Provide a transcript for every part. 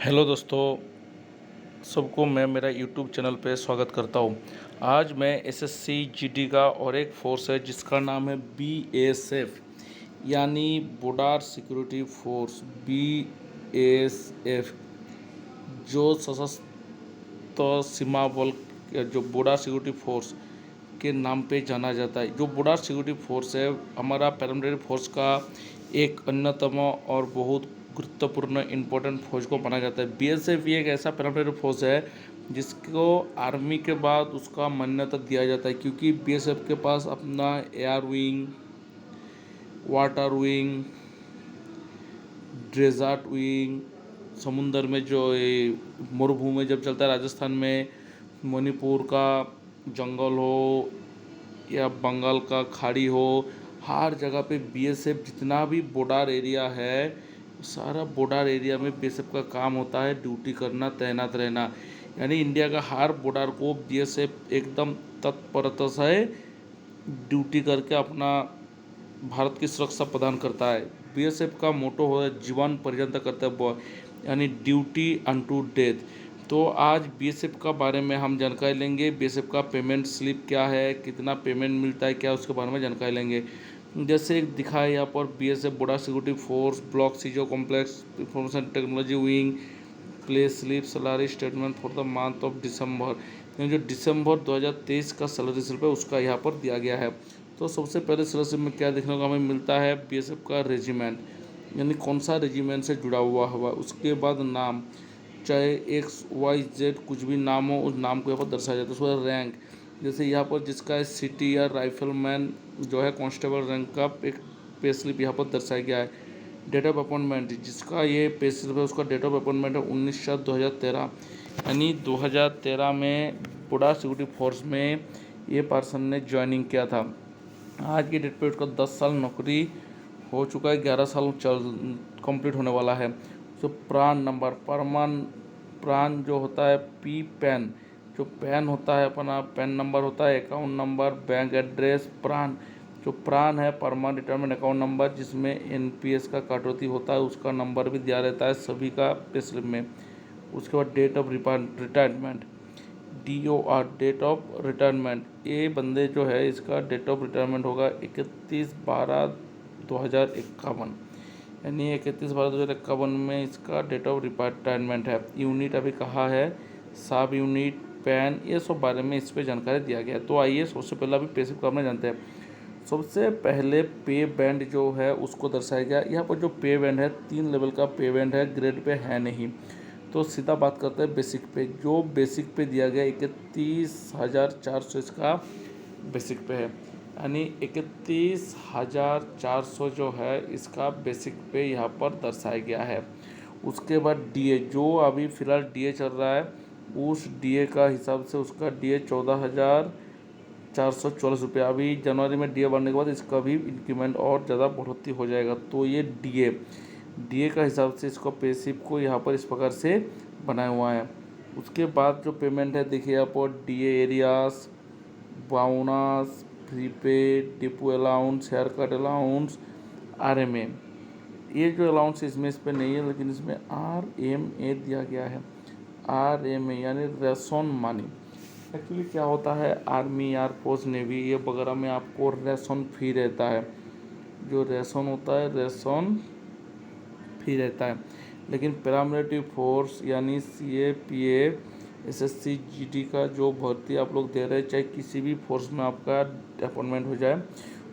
Hello दोस्तों, सबको मैं मेरा यूट्यूब चैनल पे स्वागत करता हूँ। आज मैं एसएससी जीडी का और एक फोर्स है जिसका नाम है बीएसएफ यानी बॉर्डर सिक्योरिटी फोर्स बीएसएफ, जो सशस्त्र सीमा बल जो बॉर्डर सिक्योरिटी फोर्स के नाम पे जाना जाता है। जो बॉर्डर सिक्योरिटी फोर्स है हमारा पैरामिलिट्री फोर्स का एक अन्यतम और बहुत गुरुत्वपूर्ण इम्पोर्टेंट फौज को माना जाता है। बीएसएफ ये एक ऐसा पैरामिलिट्री फोर्स है जिसको आर्मी के बाद उसका मान्यता दिया जाता है, क्योंकि बीएसएफ के पास अपना air wing, water wing, desert wing, समुंदर में जो ये मरुभूमि जब चलता है, राजस्थान में मणिपुर का जंगल हो या बंगाल का खाड़ी हो, हर जगह पे बीएसएफ जितना भी बॉर्डर एरिया है, सारा बॉर्डर एरिया में बीएसएफ का काम होता है ड्यूटी करना, तैनात रहना। यानी इंडिया का हर बॉर्डर को बीएसएफ एकदम तत्परता से ड्यूटी करके अपना भारत की सुरक्षा प्रदान करता है। बीएसएफ का मोटो है जीवन पर्यंत कर्तव्य, यानी ड्यूटी अनटू डेथ। तो आज बीएसएफ का बारे में हम जानकारी लेंगे। बीएसएफ का पेमेंट स्लिप क्या है, कितना पेमेंट मिलता है, क्या उसके बारे में जानकारी लेंगे। जैसे एक दिखा है यहाँ पर BSF border security force block CGO complex information technology wing pay slip salary statement for the month of December, जो दिसंबर 2023 का सैलरी स्लिप है उसका यहाँ पर दिया गया है। तो सबसे पहले सैलरी स्लिप में क्या देखने को हमें मिलता है, बीएसएफ का रेजिमेंट यानी कौन सा रेजिमेंट से जुड़ा हुआ, उसके बाद नाम, चाहे एक्स वाई जेड कुछ भी नाम हो, उस नाम को यहाँ पर दर्शाया जाता है। उसके बाद रैंक, जैसे यहाँ पर जिसका सिटी या राइफलमैन जो है कांस्टेबल रैंक का एक पे स्लिप यहाँ पर दर्शाया गया है। डेट ऑफ अपॉइंटमेंट, जिसका ये पे स्लिप है उसका डेट ऑफ अपॉइंटमेंट है 19/7/2013, यानी 2013 में बॉर्डर सिक्योरिटी फोर्स में ये पर्सन ने ज्वाइनिंग किया था। आज की डेट पे उसका 10 साल नौकरी हो चुका है, 11 साल चल कंप्लीट होने वाला है। तो प्रान नंबर, प्रान जो होता है पी पैन, जो पैन होता है अपना पैन नंबर होता है, अकाउंट नंबर, बैंक एड्रेस, प्रान, जो प्रान है परमानेंट रिटायरमेंट अकाउंट नंबर, जिसमें एनपीएस का कटौती होता है उसका नंबर भी दिया रहता है सभी का पे स्लिप में। उसके बाद date of retirement, DOR date of retirement, ये बंदे जो है इसका डेट ऑफ रिटायरमेंट होगा 31/12/2051, यानी 31/12/2051 में इसका डेट ऑफ रिटायरमेंट है। यूनिट अभी कहा है, सब यूनिट, पैन, ये सब बारे में इस पर जानकारी दिया गया है। तो आइए सबसे पहले अभी पेसिव का अपने जानते हैं। सबसे पहले पे बैंड जो है उसको दर्शाया गया। यहाँ पर जो पे बैंड है 3 लेवल का पे बैंड है, ग्रेड पे है नहीं। तो सीधा बात करते हैं बेसिक पे। जो बेसिक पे दिया गया 31,400 इसका बेसिक पे है, यानी 31,400 जो है इसका बेसिक पे यहाँ पर दर्शाया गया है। उसके बाद डीए, जो अभी फ़िलहाल डीए चल रहा है, उस डीए का हिसाब से उसका डीए 14,444 रुपये। अभी जनवरी में डीए बढ़ने के बाद इसका भी इंक्रीमेंट और ज़्यादा बढ़ोतरी हो जाएगा। तो ये डीए का हिसाब से इसको पे स्लिप को यहाँ पर इस प्रकार से बनाया हुआ है। उसके बाद जो पेमेंट है देखिए यहाँ पर DA arrears, bonus, prepaid, depot allowance, hair cut allowance, RMA, ये जो अलाउंस इसमें इस पर नहीं है, लेकिन इसमें आरएमए दिया गया है। आरएमए यानी रेशन मनी। एक्चुअली क्या होता है, आर्मी, एयरफोर्स, नेवी ये वगैरह में आपको रेशन फ्री रहता है। जो रेशन होता है रेशन फ्री रहता है, लेकिन पैरामिलिट्री फोर्स यानी सीएपीएफ, एसएससी जीडी का जो भर्ती आप लोग दे रहे हैं, चाहे किसी भी फोर्स में आपका अपॉइंटमेंट हो जाए,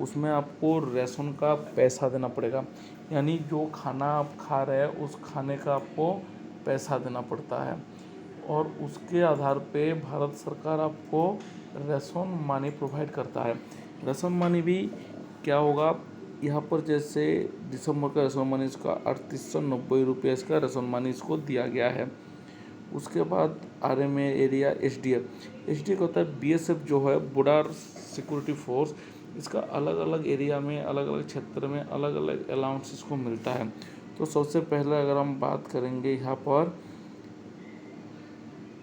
उसमें आपको रेशन का पैसा देना पड़ेगा। यानी जो खाना आप खा रहे हैं उस खाने का आपको पैसा देना पड़ता है, और उसके आधार पे भारत सरकार आपको रेशन मनी प्रोवाइड करता है। रेशन मनी भी क्या होगा, यहाँ पर जैसे दिसंबर का रेशन मनी इसका 3890 इसका रेशन मनी इसको दिया गया है। उसके बाद आरएमए एरिया, एसडीएफ का होता है बीएसएफ जो है बॉर्डर सिक्योरिटी फोर्स, इसका अलग अलग एरिया में, अलग अलग क्षेत्र में अलग अलग अलाउंस इसको मिलता है। तो सबसे पहले अगर हम बात करेंगे यहाँ पर,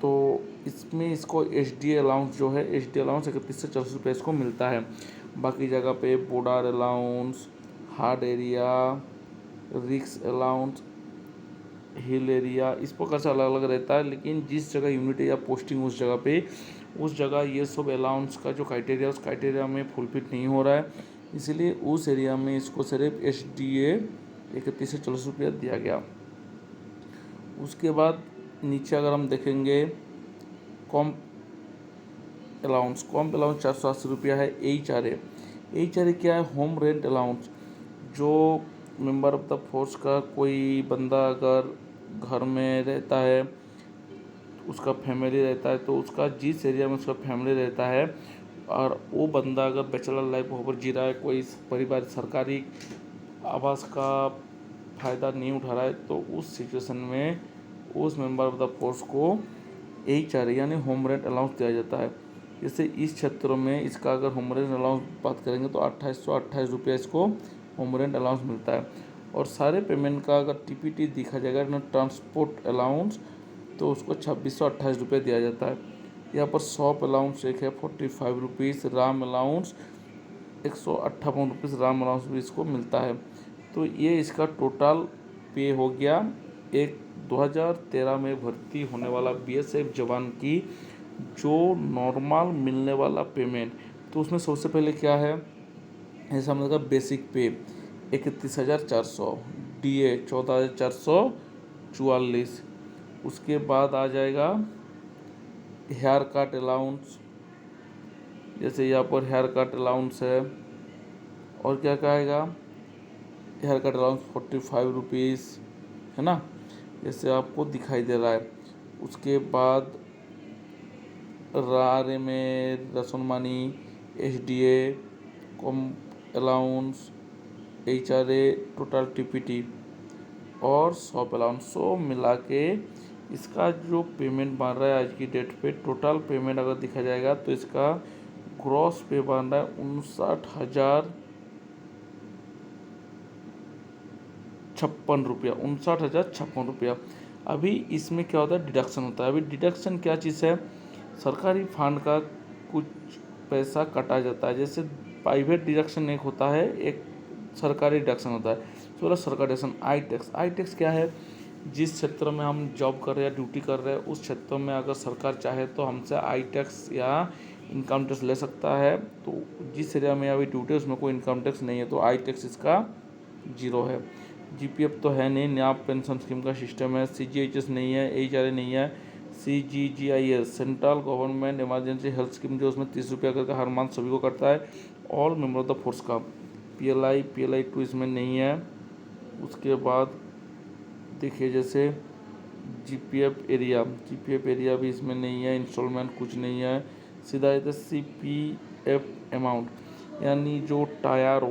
तो इसमें इसको एचडी अलाउंस जो है, एचडी अलाउंस 31 से 40 रुपये इसको मिलता है। बाकी जगह पे बॉर्डर अलाउंस, हार्ड एरिया, रिक्स अलाउंस, हिल एरिया, इस प्रकार से अलग अलग रहता है। लेकिन जिस जगह यूनिट है या पोस्टिंग उस जगह पे, उस जगह ये सब अलाउंस का जो क्राइटेरिया उस क्राइटेरिया में फुलफिल नहीं हो रहा है, इसीलिए उस एरिया में इसको सिर्फ SDA 31 से 40 रुपया दिया गया। उसके बाद नीचे अगर हम देखेंगे कॉम्प अलाउंस 480 रुपया है। HRA क्या है? Home rent allowance. जो मेंबर ऑफ द फोर्स का कोई बंदा अगर घर में रहता है, उसका फैमिली रहता है, तो उसका जिस एरिया में उसका फैमिली रहता है और वो बंदा अगर बैचलर लाइफ वहाँ पर जी रहा है, कोई परिवार सरकारी आवास का फ़ायदा नहीं उठा रहा है, तो उस सिचुएशन में उस मेंबर ऑफ द फोर्स को HRA यानी होम रेंट अलाउंस दिया जाता है। जैसे इस क्षेत्रों में इसका अगर होम रेंट अलाउंस बात करेंगे तो 2828 रुपया इसको होम रेंट अलाउंस मिलता है। और सारे पेमेंट का अगर TPT दिखा जाएगा ना, ट्रांसपोर्ट अलाउंस, तो उसको 2628 रुपये दिया जाता है। यहाँ पर शॉप अलाउंस एक है 45 rupees, Ram allowance 158 rupees Ram allowance भी इसको मिलता है। तो ये इसका टोटल पे हो गया। एक 2013 में भर्ती होने वाला BSF जवान की जो नॉर्मल मिलने वाला पेमेंट, तो उसमें सबसे पहले क्या है, ऐसा मतलब बेसिक पे 31,400, DA 14,444। उसके बाद आ जाएगा हेयर कट अलाउंस, जैसे यहाँ पर हेयर कट अलाउंस है। और क्या कहेगा, हेयर कट अलाउंस 45 रुपीज़ है ना, जैसे आपको दिखाई दे रहा है। उसके बाद RA में ration money, SDA, com allowance, HRA, total TPT और शॉप अलाउंस, सब मिला के इसका जो पेमेंट बन रहा है आज की डेट पे, टोटल पेमेंट अगर देखा जाएगा तो इसका ग्रॉस पे बन रहा है 59,056 रुपया। अभी इसमें क्या होता है, डिडक्शन होता है। अभी डिडक्शन क्या चीज़ है, सरकारी फंड का कुछ पैसा काटा जाता है। जैसे प्राइवेट डिडक्शन एक होता है, एक सरकारी डिडक्शन होता है। तो सरकारी डिडक्शन आई टैक्स क्या है, जिस क्षेत्र में हम जॉब कर रहे हैं या ड्यूटी कर रहे हैं, उस क्षेत्र में अगर सरकार चाहे तो हमसे आई टैक्स या इनकम टैक्स ले सकता है। तो जिस एरिया में अभी ड्यूटी है उसमें कोई इनकम टैक्स नहीं है, तो आई टैक्स इसका 0 है। GPF तो है नहीं, न्याय पेंशन स्कीम का सिस्टम है। CGHS नहीं है, HRA नहीं है। CGGIS central government emergency health scheme, जो उसमें 30 रुपया करके हर मंथ सभी को करता है, all member of the force का। PLI 2 इसमें नहीं है। उसके बाद देखिए जैसे GPF एरिया भी इसमें नहीं है, इंस्टॉलमेंट कुछ नहीं है। सीधा है CPF अमाउंट, यानी जो टायर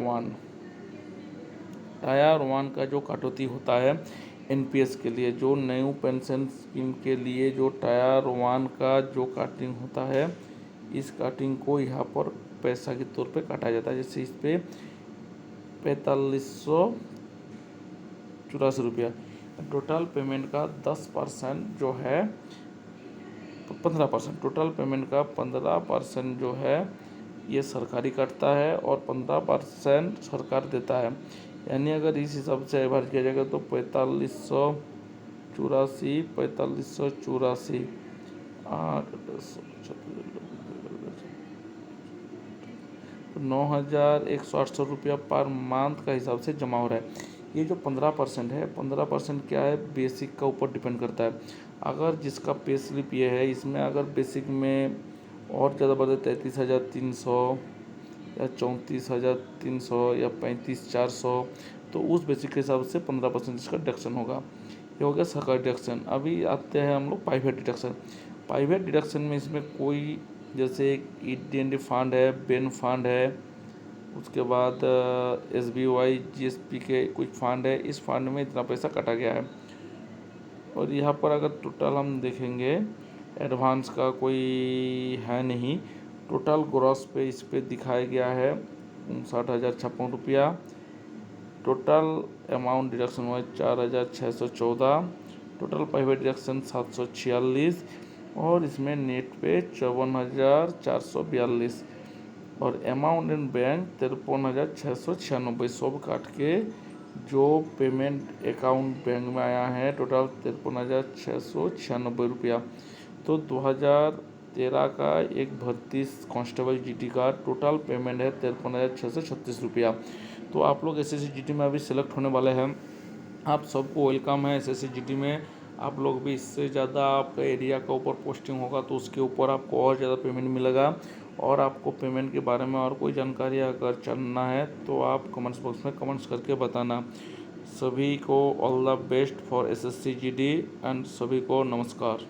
वन का जो कटौती होता है NPS के लिए, जो न्यू पेंशन स्कीम के लिए जो टायर वन का जो काटिंग होता है, इस काटिंग को यहाँ पर पैसा के तौर पे काटा जाता है। जैसे इस पर 4584 रुपया, टोटल पेमेंट का 10% जो है 15%, टोटल पेमेंट का 15% जो है ये सरकारी काटता है और 15% सरकार देता है। यानी अगर इस हिसाब से एवरेज किया जाएगा तो 4584 9,168 रुपया पर मंथ का हिसाब से जमा हो रहा है। ये जो 15% है, 15% क्या है, बेसिक का ऊपर डिपेंड करता है। अगर जिसका पे स्लिप ये है, इसमें अगर बेसिक में और ज़्यादा बढ़े 33,300 या 34,300 या 35,400, तो उस बेसिक के हिसाब से 15% इसका डिडक्शन होगा। ये हो गया सरकारी डिडक्शन। अभी आते हैं हम लोग प्राइवेट डिडक्शन। प्राइवेट डिडक्शन में इसमें कोई, जैसे ED&D फंड है, बेन फंड है, उसके बाद SBY GSP के कुछ फंड है, इस फंड में इतना पैसा काटा गया है। और यहाँ पर अगर टोटल हम देखेंगे, एडवांस का कोई है नहीं, टोटल ग्रॉस पे इस पे दिखाया गया है 59,056 रुपया। टोटल अमाउंट डिडक्शन हुआ 4,614, टोटल प्राइवेट डिडक्शन 746 और इसमें नेट पे 54,442 और अमाउंट इन बैंक 53,696, सब काट के जो पेमेंट अकाउंट बैंक में आया है टोटल 53,696 रुपया। तो 2013 का एक भर्ती कांस्टेबल जीटी का टोटल पेमेंट है 53,636 रुपया। तो आप लोग एसएससी जीटी में अभी सेलेक्ट होने वाले हैं, आप सबको वेलकम है एसएससी जीटी में। आप लोग भी इससे ज़्यादा आपका एरिया का ऊपर पोस्टिंग होगा तो उसके ऊपर आपको और ज़्यादा पेमेंट मिलेगा। और आपको पेमेंट के बारे में और कोई जानकारी अगर जानना है तो आप कमेंट्स बॉक्स में कमेंट्स करके बताना। सभी को all the best for SSC GD and सभी को नमस्कार।